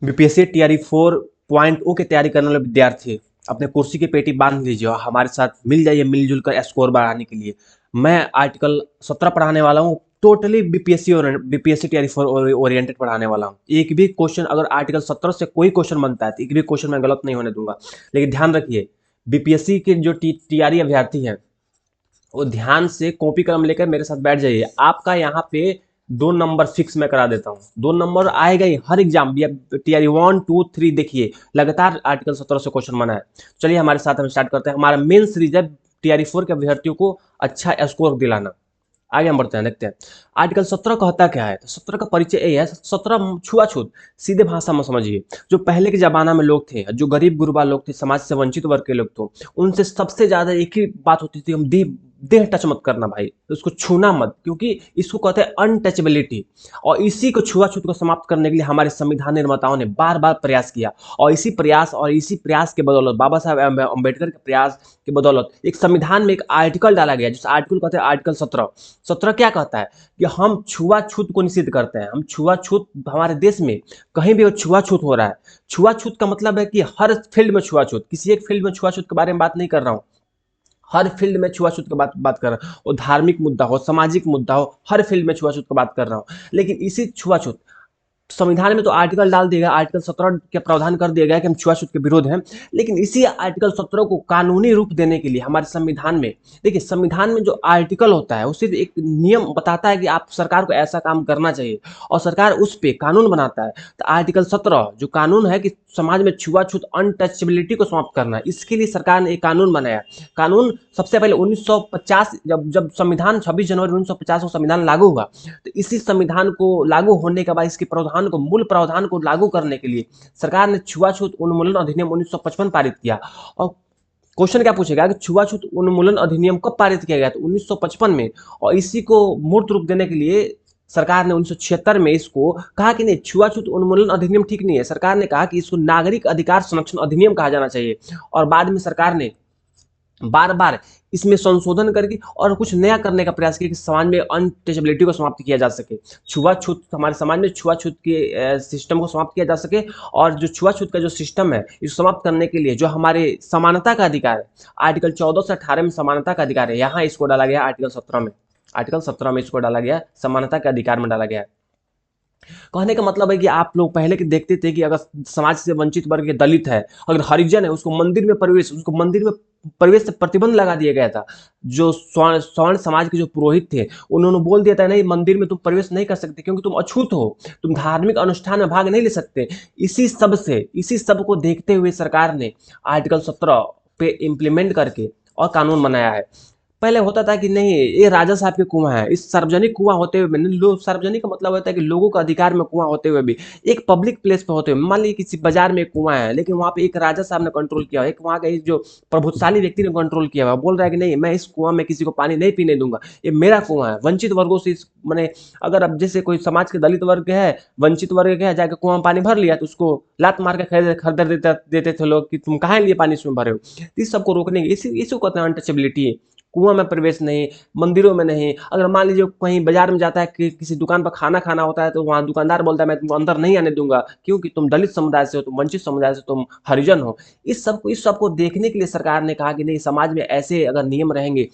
BPSC TRE 4.0 की तैयारी करने वाले विद्यार्थी अपने कुर्सी की पेटी बांध लीजिए और हमारे साथ मिल जाइए मिलजुल कर स्कोर बढ़ाने के लिए। मैं आर्टिकल 17 पढ़ाने वाला हूँ। टोटली बीपीएससी टीआरई 4 ओरिएंटेड पढ़ाने वाला हूँ। एक भी क्वेश्चन अगर आर्टिकल 17 से कोई क्वेश्चन बनता है तो एक भी क्वेश्चन मैं गलत नहीं होने दूंगा। लेकिन ध्यान रखिए, बीपीएससी के जो टीआरई अभ्यर्थी हैं वो ध्यान से कॉपी कलम लेकर मेरे साथ बैठ जाइए। आपका यहाँ पे 2 नंबर फिक्स मैं करा देता हूँ। 2 नंबर आएगा ही हर एग्जाम। टीआरई 1 2 3 देखिए लगातार आर्टिकल 17 से क्वेश्चन बना है। चलिए हमारे साथ हम स्टार्ट करते हैं। हमारा मेन सीरीज है टीआरई 4 के अभ्यर्थियों को अच्छा स्कोर दिलाना। आगे हम बढ़ते हैं, देखते हैं आर्टिकल 17 कहता क्या है। तो 17 का परिचय ये है। 17 छुआछूत, सीधे भाषा में समझिए। जो पहले के जमाना में लोग थे, जो गरीब गुरबा लोग थे, समाज से वंचित वर्ग के लोग थे, उनसे सबसे ज्यादा एक ही बात होती थी, हम देह देह टच मत करना भाई, उसको छूना मत, क्योंकि इसको कहते हैं अनटचेबिलिटी। और इसी को छुआछूत को समाप्त करने के लिए हमारे संविधान निर्माताओं ने बार बार प्रयास किया। और इसी प्रयास के बदौलत, बाबा साहब अम्बेडकर के प्रयास की बदौलत एक संविधान में एक आर्टिकल डाला गया, जिस आर्टिकल कहते हैं आर्टिकल 17। 17 क्या कहता है कि हम छुआछूत को निषिद्ध करते हैं। हम छुआछूत, हमारे देश में कहीं भी छुआछूत हो रहा है। छुआछूत का मतलब है कि हर फील्ड में छुआछूत, किसी एक फील्ड में छुआछूत के बारे में बात नहीं कर रहा हूँ। हर फील्ड में छुआछूत की बात कर रहा हूँ। वो धार्मिक मुद्दा हो, सामाजिक मुद्दा हो, हर फील्ड में छुआछूत की बात कर रहा हूँ। लेकिन इसी छुआछूत, संविधान में तो आर्टिकल डाल दिया गया, आर्टिकल 17 के प्रावधान कर दिया गया कि हम छुआछूत के विरोध हैं। लेकिन इसी आर्टिकल 17 को कानूनी रूप देने के लिए हमारे संविधान में, देखिए संविधान में जो आर्टिकल होता है वो सिर्फ एक नियम बताता है कि आप सरकार को ऐसा काम करना चाहिए, और सरकार उस पर कानून बनाता है। तो आर्टिकल 17 जो कानून है कि समाज में छुआछूत अनटचेबिलिटी को समाप्त करना है, इसके लिए सरकार ने एक कानून बनाया। कानून सबसे पहले 1950, जब जब संविधान 26 जनवरी 1950 को संविधान लागू हुआ, तो इसी संविधान को लागू होने के बाद इसके प्रावधान को, मूल प्रावधान को लागू करने के लिए सरकार ने छुआछूत उन्मूलन अधिनियम 1955 पारित किया। और क्वेश्चन क्या पूछेगा कि छुआछूत उन्मूलन अधिनियम कब पारित किया गया, तो 1955 में। और इसी को मूर्त रूप देने के लिए सरकार ने 1976 में इसको कहा कि नहीं, छुआछूत उन्मूलन अधिनियम ठीक नहीं है। सरकार ने कहा कि इसको नागरिक अधिकार संरक्षण अधिनियम कहा जाना चाहिए। और बाद में सरकार ने बार बार इसमें संशोधन करके और कुछ नया करने का प्रयास किया कि समाज में अनटचेबिलिटी को समाप्त किया जा सके, छुआछूत, हमारे समाज में छुआछूत के सिस्टम को समाप्त किया जा सके। और जो छुआछूत का जो सिस्टम है, इसको समाप्त करने के लिए जो हमारे समानता का अधिकार है, आर्टिकल 14 से 18 में समानता का अधिकार है, यहाँ इसको डाला गया आर्टिकल 17 में। आर्टिकल 17 में इसको डाला गया, समानता के अधिकार में डाला गया। कहने का मतलब है कि आप लोग पहले के देखते थे कि अगर समाज से वंचित वर्ग के दलित है, अगर हरिजन है, उसको मंदिर में प्रवेश से प्रतिबंध लगा दिया गया था। जो स्वर्ण समाज के जो पुरोहित थे, उन्होंने बोल दिया था नहीं, मंदिर में तुम प्रवेश नहीं कर सकते क्योंकि तुम अछूत हो, तुम धार्मिक अनुष्ठान में भाग नहीं ले सकते। इसी सब को देखते हुए सरकार ने आर्टिकल 17 पे इम्प्लीमेंट करके और कानून बनाया है। पहले होता था कि नहीं, ये राजा साहब के कुआं है, इस सार्वजनिक कुआं होते हुए भी, लोग, सार्वजनिक का मतलब होता है कि लोगों का अधिकार में कुआं होते हुए भी, एक पब्लिक प्लेस पे होते हुए, मान लीजिए किसी बाजार में एक कुआं है, लेकिन वहां पे एक राजा साहब ने कंट्रोल किया, एक वहां का एक जो प्रभुत्वशाली व्यक्ति ने कंट्रोल किया हुआ, बोल रहा है कि नहीं, मैं इस कुआं में किसी को पानी नहीं पीने दूंगा, ये मेरा कुआं है। वंचित वर्गों से इस मैंने, अगर अब जैसे कोई समाज के दलित वर्ग है, वंचित वर्ग के है, जाकर कुआं में पानी भर लिया, तो उसको लात मार के खरीद देते थे लोग कि तुम कहाँ लिए पानी इसमें भरे हो। इस सबको रोकने की, इसी को कहते हैं अनटचेबिलिटी। कुआं में प्रवेश नहीं, मंदिरों में नहीं। अगर मान लीजिए कहीं बाजार में जाता है कि किसी दुकान पर खाना खाना होता है, तो वहाँ दुकानदार बोलता है मैं तुमको अंदर नहीं आने दूंगा, क्योंकि तुम दलित समुदाय से हो, तुम वंचित समुदाय से, तुम हरिजन हो। इस सबको देखने के लिए सरकार ने कहा कि नहीं, समाज में ऐसे अगर नियम रहेंगे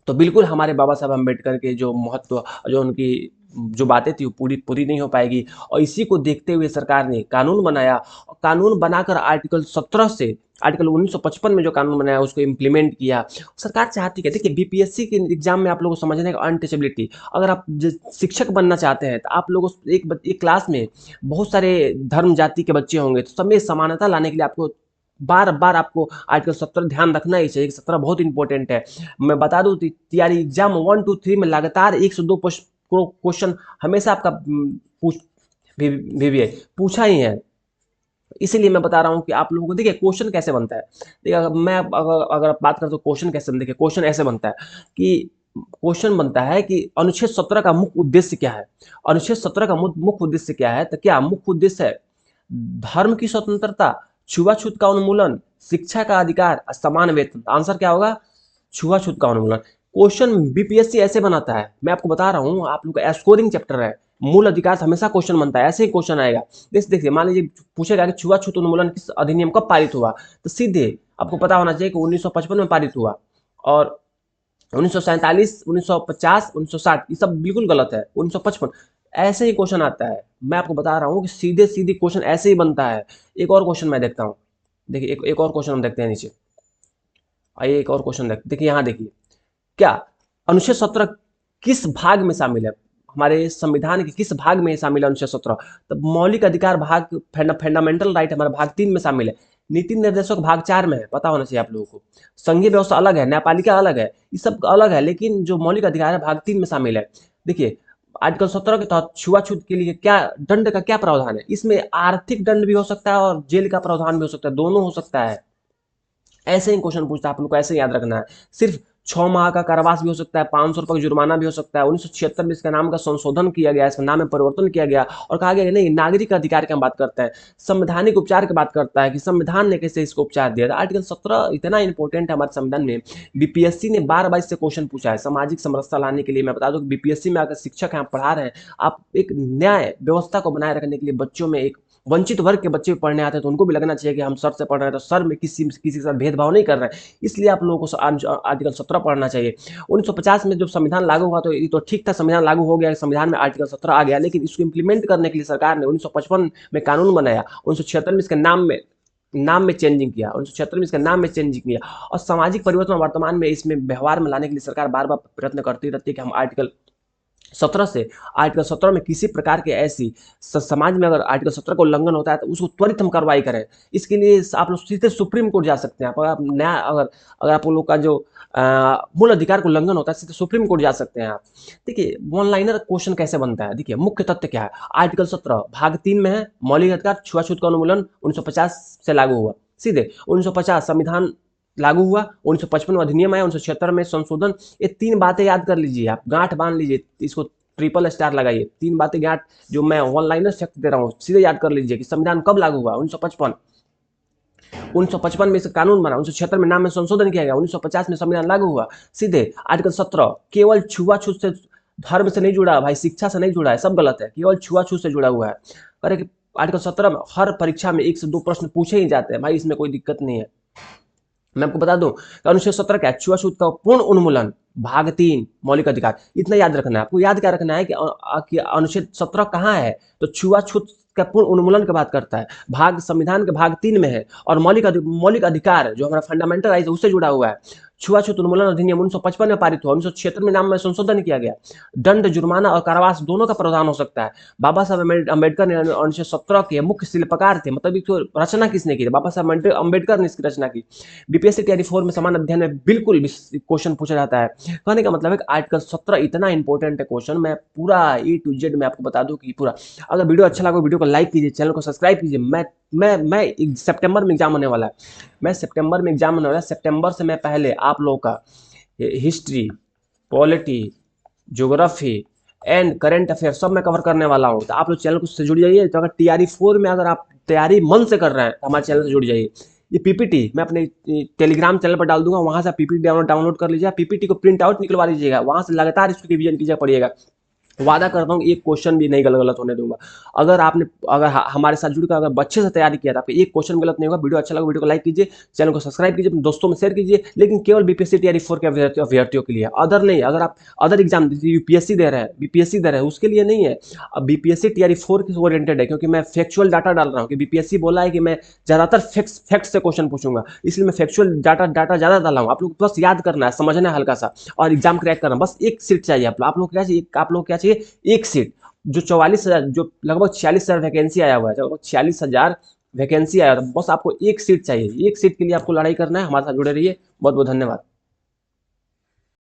तो बिल्कुल हमारे बाबा साहब अम्बेडकर के जो महत्व, जो उनकी जो बातें थी वो पूरी पूरी नहीं हो पाएगी। और इसी को देखते हुए सरकार ने कानून बनाया, और कानून बनाकर आर्टिकल 17 से, आर्टिकल 1955 में जो कानून बनाया उसको इम्प्लीमेंट किया। सरकार चाहती है, देखिए बीपीएससी के एग्जाम में आप लोगों को समझने का अनटचेबिलिटी, अगर आप शिक्षक बनना चाहते हैं तो आप लोग एक क्लास में बहुत सारे धर्म जाति के बच्चे होंगे, तो सब में समानता लाने के लिए आपको बार बार आपको आर्टिकल 17 ध्यान रखना ही चाहिए। 17 बहुत इंपॉर्टेंट है। मैं बता दूं, तैयारी एग्जाम 1 2 3 में लगातार 102 क्वेश्चन हमेशा आपका पूछ भी पूछा ही है। इसीलिए मैं बता रहा हूँ कि आप लोगों को, देखिए क्वेश्चन कैसे बनता है। देखिए अगर आप बात करते हो क्वेश्चन कैसे बनता है, क्वेश्चन ऐसे बनता है कि क्वेश्चन बनता है कि अनुच्छेद 17 का मुख्य उद्देश्य क्या है। अनुच्छेद 17 का मुख्य उद्देश्य क्या है, तो क्या मुख्य उद्देश्य है धर्म की स्वतंत्रता, छुआछूत का उन्मूलन, शिक्षा का अधिकार, समान वेतन। आंसर क्या होगा, छुआछूत का उन्मूलन। क्वेश्चन बीपीएससी ऐसे बनाता है, मैं आपको बता रहा हूँ, आप लोग का स्कोरिंग चैप्टर है, मूल अधिकार से हमेशा क्वेश्चन बनता है, ऐसे ही क्वेश्चन आएगा। देखिए मान लीजिए पूछेगा कि छुआछूत उन्मूलन किस अधिनियम कब पारित हुआ, तो सीधे आपको पता होना चाहिए कि 1955 में पारित हुआ, और 1947, 1950, 1960 ये सब बिल्कुल गलत है, 1955 ऐसे ही क्वेश्चन आता है। मैं आपको बता रहा हूँ कि सीधे सीधे क्वेश्चन ऐसे ही बनता है। एक और क्वेश्चन मैं देखता हूँ, देखिए एक और क्वेश्चन हम देखते हैं नीचे। आइए एक और क्वेश्चन देखिए, यहाँ देखिए, क्या अनुच्छेद 17 किस भाग में शामिल है, हमारे संविधान के किस भाग में शामिल है अनुच्छेद 17? तो मौलिक अधिकार भाग, फंडामेंटल राइट हमारा भाग 3 में शामिल है। नीति निर्देशक भाग 4 में है, पता होना चाहिए आप लोगों को। संघीय व्यवस्था अलग है, न्यायपालिका अलग है, ये सब अलग है, लेकिन जो मौलिक अधिकार है भाग 3 में शामिल है। देखिए आर्टिकल 17 के तहत छुआछूत के लिए क्या दंड का क्या प्रावधान है, इसमें आर्थिक दंड भी हो सकता है और जेल का प्रावधान भी हो सकता है, दोनों हो सकता है। ऐसे ही क्वेश्चन पूछता है, आप लोग को ऐसे याद रखना है। सिर्फ 6 माह का कारावास भी हो सकता है, 500 रुपए का जुर्माना भी हो सकता है। 1976 में इसका नाम का संशोधन किया गया, इसका नाम में परिवर्तन किया गया और कहा गया कि नहीं, नागरिक अधिकार की हम बात करते हैं, संवैधानिक उपचार की बात करता है कि संविधान ने कैसे इसको उपचार दिया था। आर्टिकल 17 इतना इंपॉर्टेंट है हमारे संविधान में। बीपीएससी ने बार बार इससे क्वेश्चन पूछा है सामाजिक समरसता लाने के लिए। मैं बता दूं कि बीपीएससी में अगर शिक्षक हैं, आप पढ़ा रहे हैं, आप एक न्याय व्यवस्था को बनाए रखने के लिए बच्चों में एक वंचित वर्ग के बच्चे पढ़ने आते हैं तो उनको भी लगना चाहिए कि हम सर से पढ़ रहे हैं तो सर में किसी के साथ भेदभाव नहीं कर रहे हैं। इसलिए आप लोगों को आर्टिकल 17 पढ़ना चाहिए। 1950 में जब संविधान लागू हुआ तो ये तो ठीक था, संविधान लागू हो गया, संविधान में आर्टिकल 17 आ गया, लेकिन इसको इम्प्लीमेंट करने के लिए सरकार ने 1955 में कानून बनाया, 1976 में इसके नाम में चेंजिंग किया, 1976 में इसका नाम में चेंजिंग किया, और सामाजिक परिवर्तन वर्तमान में इसमें व्यवहार में लाने के लिए सरकार बार बार प्रयत्न करती रहती है कि हम आर्टिकल 17 में किसी प्रकार के ऐसी समाज में अगर आर्टिकल 17 का उल्लंघन होता है तो उसको त्वरित हम कार्रवाई करें। इसके लिए आप लोग सीधे सुप्रीम कोर्ट जा सकते हैं। अगर आप लोग का जो मूल अधिकार का उल्लंघन होता है सीधे सुप्रीम कोर्ट जा सकते हैं आप। देखिए वन लाइनर क्वेश्चन कैसे बनता है, देखिए मुख्य तथ्य क्या है। आर्टिकल 17 भाग 3 में है, मौलिक अधिकार छुआछूत का उन्मूलन 1950 से लागू हुआ। सीधे 1950 संविधान लागू हुआ, 1955 में अधिनियम आया, 1976 में संशोधन। ये 3 बातें याद कर लीजिए, आप गांठ बांध लीजिए, इसको ट्रिपल स्टार लगाइए। 3 बातें गांठ, जो मैं वन लाइनर शक्ति दे रहा हूँ, सीधे याद कर लीजिए कि संविधान कब लागू हुआ, 1955। 1955 में इसका कानून बना, 1976 में नाम में संशोधन किया गया, 1950 में संविधान लागू हुआ। सीधे आर्टिकल 17 केवल छुआछूत से, धर्म से नहीं जुड़ा भाई, शिक्षा से नहीं जुड़ा है, सब गलत है, केवल छुआछूत से जुड़ा हुआ है। अरे आर्टिकल 17 में हर परीक्षा में 1 से 2 प्रश्न पूछे ही जाते हैं भाई, इसमें कोई दिक्कत नहीं है। मैं आपको बता दूं अनुच्छेद 17 क्या, छुआछूत का पूर्ण उन्मूलन, भाग 3 मौलिक अधिकार। इतना याद रखना है आपको, याद क्या रखना है कि अनुच्छेद 17 कहाँ है, तो छुआछूत का पूर्ण उन्मूलन की बात करता है, भाग संविधान के भाग 3 में है, और मौलिक अधिकार जो हमारा फंडामेंटल राइट है उससे जुड़ा हुआ है। छुआछूत उन्मूलन अधिनियम 1955 में पारित हुआ, 1976 में नाम में संशोधन किया गया। दंड, जुर्माना और कारावास दोनों का प्रावधान हो सकता है। बाबा साहब अम्बेडकर ने अनुच्छेद 17 के मुख्य शिल्पकार थे, मतलब इसको रचना किसने की, बाबा साहब अम्बेडकर ने इसकी रचना की। बीपीएससी तैयारी 4 में समान अध्ययन में बिल्कुल क्वेश्चन पूछा जाता है। कहने का मतलब है कि आर्टिकल 17 इतना इंपॉर्टेंट है क्वेश्चन, मैं पूरा A to Z में आपको बता दूं कि पूरा। अगर वीडियो अच्छा लगा वीडियो को लाइक कीजिए, चैनल को सब्सक्राइब कीजिए। मैं सितंबर में एग्जाम होने वाला है, सितंबर से मैं पहले आप लोगों का history, polity, geography and current affair सब मैं कवर करने वाला हूँ। तो आप लोग चैनल को से जुड़ जाइए। तो अगर TRE 4 में अगर आप तैयारी मन से कर रहे हैं तो हमारे चैनल से जुड़ जाइए। ये PPT मैं अपने टेलीग्राम चैनल पर डाल दूंगा, वहां से PPT डाउनलोड कर लीजिए, PPT को प्रिंट आउट निकलवा लीजिएगा, वहां से लगातार इसको रिवीजन कीजिए, पढ़िएगा। वादा करता हूँ एक क्वेश्चन भी नहीं गलत होने दूंगा। अगर हमारे साथ जुड़कर अगर अच्छे से तैयारी किया था, आपको एक क्वेश्चन गलत नहीं होगा। वीडियो अच्छा लगा वीडियो को लाइक कीजिए, चैनल को सब्सक्राइब कीजिए, अपने दोस्तों में शेयर कीजिए, लेकिन केवल बीपीएससी TRE 4 के अभ्यर्थियों के लिए, अदर नहीं। अगर आप अदर एग्जाम यूपीएससी दे रहे हैं, बीपीएससी दे रहे हैं, उसके लिए नहीं है। अब बीपीएससी TRE 4 की ओरिएंटेड है, क्योंकि मैं फैक्चुअल डाटा डाल रहा हूँ कि बीपीएससी बोला है कि मैं ज्यादातर फैक्ट से क्वेश्चन पूछूंगा, इसलिए मैं फैक्चुअल डाटा ज्यादा डाला हूँ। आप लोग बस याद करना है, समझना है हल्का सा, और एग्जाम क्रैक करना। बस एक सीट चाहिए आप लोग क्या चाहिए, एक सीट। जो 44,000, जो लगभग 46,000 वैकेंसी आया हुआ है, लगभग 46,000 वैकेंसी आया, तो बस आपको एक सीट चाहिए। एक सीट के लिए आपको लड़ाई करना है। हमारे साथ जुड़े रहिए। बहुत बहुत धन्यवाद।